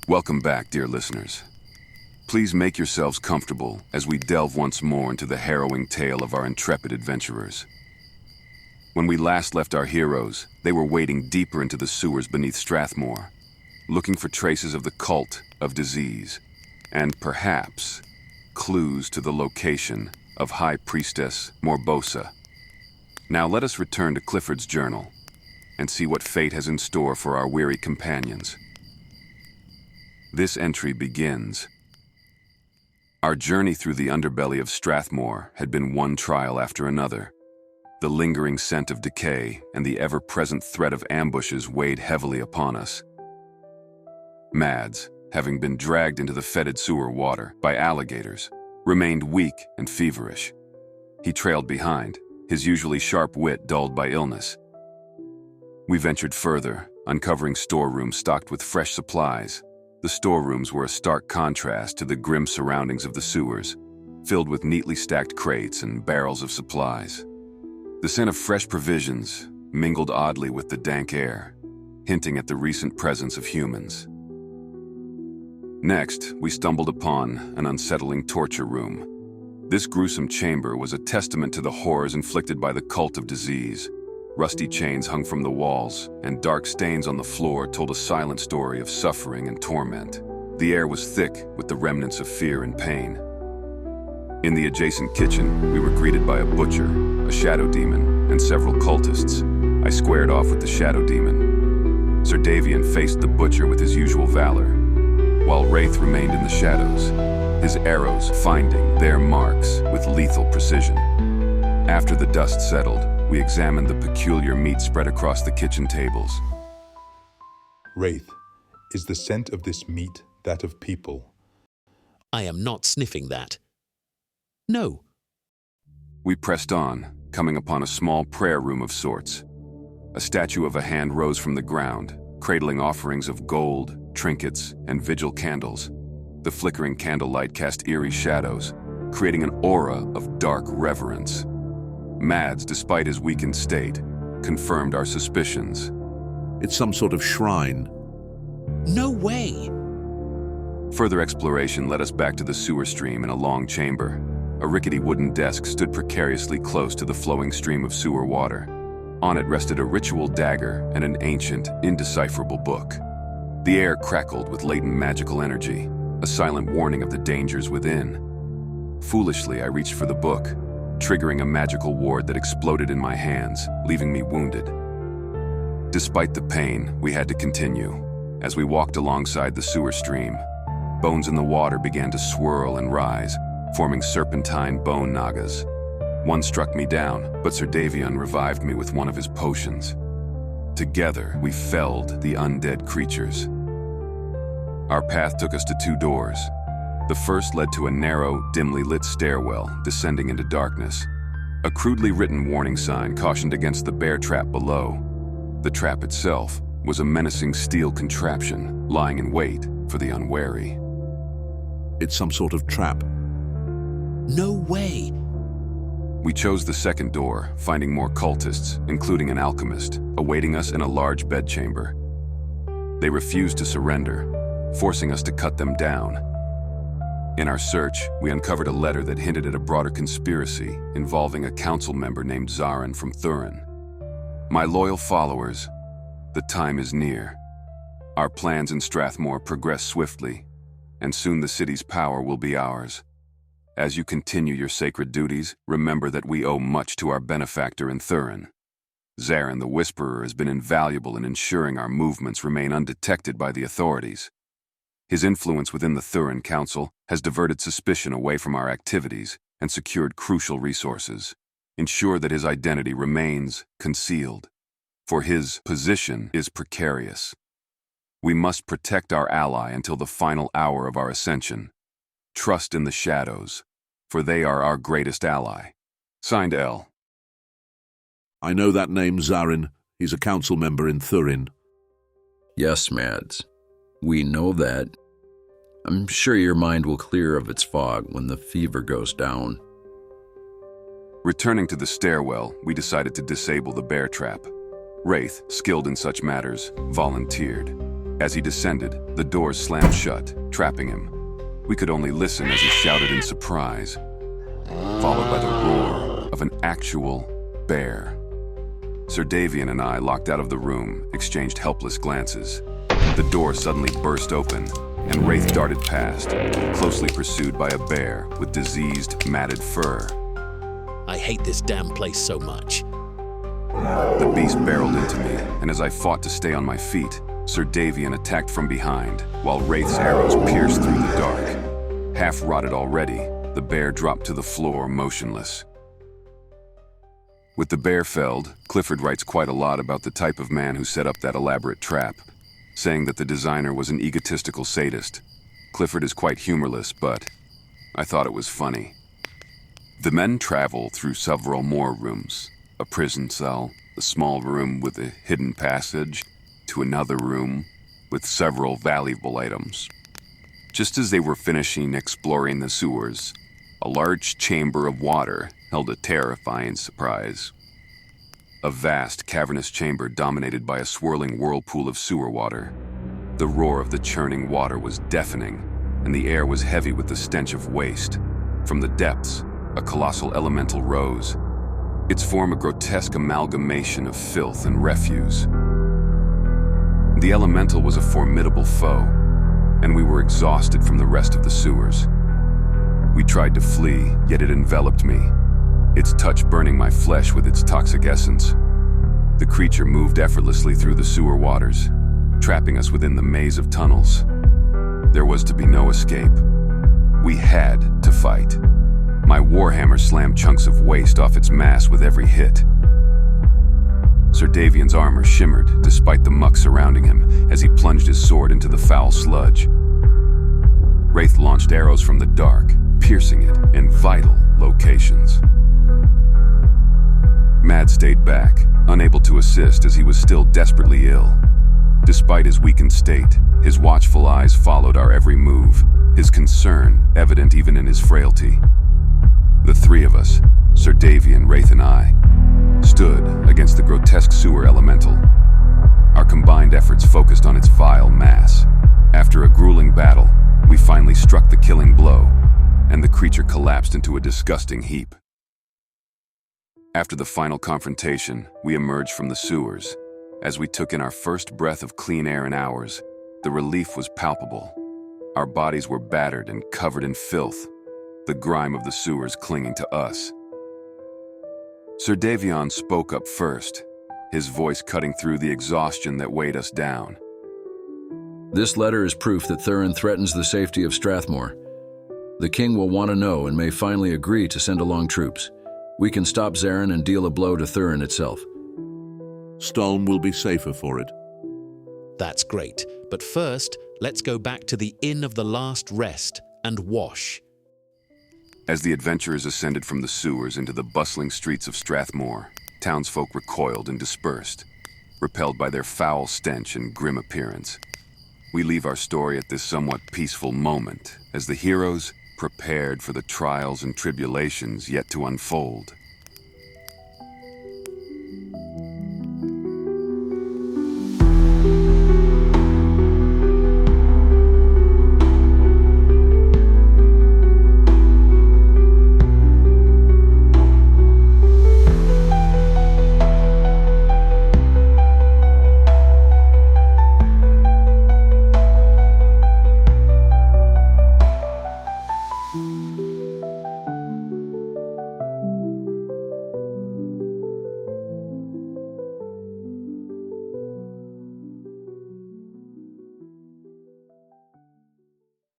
Welcome back, dear listeners. Please make yourselves comfortable as we delve once more into the harrowing tale of our intrepid adventurers. When we last left our heroes, they were wading deeper into the sewers beneath Strathmore, looking for traces of the cult of disease, and perhaps clues to the location of High Priestess Morbosa. Now let us return to Clifford's journal and see what fate has in store for our weary companions. This entry begins. Our journey through the underbelly of Strathmore had been one trial after another. The lingering scent of decay and the ever-present threat of ambushes weighed heavily upon us. Mads, having been dragged into the fetid sewer water by alligators, remained weak and feverish. He trailed behind, his usually sharp wit dulled by illness. We ventured further, uncovering storerooms stocked with fresh supplies. The storerooms were a stark contrast to the grim surroundings of the sewers, filled with neatly stacked crates and barrels of supplies. The scent of fresh provisions mingled oddly with the dank air, hinting at the recent presence of humans. Next, we stumbled upon an unsettling torture room. This gruesome chamber was a testament to the horrors inflicted by the cult of disease. Rusty chains hung from the walls, and dark stains on the floor told a silent story of suffering and torment. The air was thick with the remnants of fear and pain. In the adjacent kitchen, we were greeted by a butcher, a shadow demon, and several cultists. I squared off with the shadow demon. Sir Davian faced the butcher with his usual valor, while Wraith remained in the shadows, his arrows finding their marks with lethal precision. After the dust settled, we examined the peculiar meat spread across the kitchen tables. Wraith, is the scent of this meat that of people? I am not sniffing that. No. We pressed on, coming upon a small prayer room of sorts. A statue of a hand rose from the ground, cradling offerings of gold, trinkets, and vigil candles. The flickering candlelight cast eerie shadows, creating an aura of dark reverence. Mads, despite his weakened state, confirmed our suspicions. It's some sort of shrine. No way! Further exploration led us back to the sewer stream in a long chamber. A rickety wooden desk stood precariously close to the flowing stream of sewer water. On it rested a ritual dagger and an ancient, indecipherable book. The air crackled with latent magical energy, a silent warning of the dangers within. Foolishly, I reached for the book, triggering a magical ward that exploded in my hands, leaving me wounded. Despite the pain, we had to continue. As we walked alongside the sewer stream, bones in the water began to swirl and rise, forming serpentine bone nagas. One struck me down, but Sir Davian revived me with one of his potions. Together, we felled the undead creatures. Our path took us to two doors. The first led to a narrow, dimly lit stairwell descending into darkness. A crudely written warning sign cautioned against the bear trap below. The trap itself was a menacing steel contraption lying in wait for the unwary. It's some sort of trap. No way! We chose the second door, finding more cultists, including an alchemist, awaiting us in a large bedchamber. They refused to surrender, forcing us to cut them down. In our search, we uncovered a letter that hinted at a broader conspiracy involving a council member named Zarin from Thurin. My loyal followers, the time is near. Our plans in Strathmore progress swiftly, and soon the city's power will be ours. As you continue your sacred duties, remember that we owe much to our benefactor in Thurin. Zarin the Whisperer has been invaluable in ensuring our movements remain undetected by the authorities. His influence within the Thurin Council has diverted suspicion away from our activities and secured crucial resources. Ensure that his identity remains concealed, for his position is precarious. We must protect our ally until the final hour of our ascension. Trust in the shadows, for they are our greatest ally. Signed, L. I know that name, Zarin. He's a council member in Thurin. Yes, Mads. We know that. I'm sure your mind will clear of its fog when the fever goes down. Returning to the stairwell, we decided to disable the bear trap. Wraith, skilled in such matters, volunteered. As he descended, the doors slammed shut, trapping him. We could only listen as he shouted in surprise, followed by the roar of an actual bear. Sir Davian and I locked out of the room, exchanged helpless glances. The door suddenly burst open, and Wraith darted past, closely pursued by a bear with diseased, matted fur. I hate this damn place so much. The beast barreled into me, and as I fought to stay on my feet, Sir Davian attacked from behind, while Wraith's arrows pierced through the dark. Half rotted already, the bear dropped to the floor motionless. With the bear felled, Clifford writes quite a lot about the type of man who set up that elaborate trap, saying that the designer was an egotistical sadist. Clifford is quite humorless, but I thought it was funny. The men travel through several more rooms, a prison cell, a small room with a hidden passage, to another room with several valuable items. Just as they were finishing exploring the sewers, a large chamber of water held a terrifying surprise. A vast, cavernous chamber dominated by a swirling whirlpool of sewer water. The roar of the churning water was deafening, and the air was heavy with the stench of waste. From the depths, a colossal elemental rose, its form a grotesque amalgamation of filth and refuse. The elemental was a formidable foe, and we were exhausted from the rest of the sewers. We tried to flee, yet it enveloped me, its touch burning my flesh with its toxic essence. The creature moved effortlessly through the sewer waters, trapping us within the maze of tunnels. There was to be no escape. We had to fight. My warhammer slammed chunks of waste off its mass with every hit. Sir Davian's armor shimmered despite the muck surrounding him as he plunged his sword into the foul sludge. Wraith launched arrows from the dark, piercing it in vital locations. Mad stayed back, unable to assist as he was still desperately ill. Despite his weakened state, his watchful eyes followed our every move, his concern evident even in his frailty. The three of us, Sir Davian, Wraith, and I, stood against the grotesque sewer elemental. Our combined efforts focused on its vile mass. After a grueling battle, we finally struck the killing blow, and the creature collapsed into a disgusting heap. After the final confrontation, we emerged from the sewers. As we took in our first breath of clean air in hours, the relief was palpable. Our bodies were battered and covered in filth, the grime of the sewers clinging to us. Sir Davian spoke up first, his voice cutting through the exhaustion that weighed us down. This letter is proof that Thurin threatens the safety of Strathmore. The king will want to know and may finally agree to send along troops. We can stop Zarin and deal a blow to Thurin itself. Stolm will be safer for it. That's great, but first, let's go back to the Inn of the Last Rest and wash. As the adventurers ascended from the sewers into the bustling streets of Strathmore, townsfolk recoiled and dispersed, repelled by their foul stench and grim appearance. We leave our story at this somewhat peaceful moment as the heroes prepared for the trials and tribulations yet to unfold.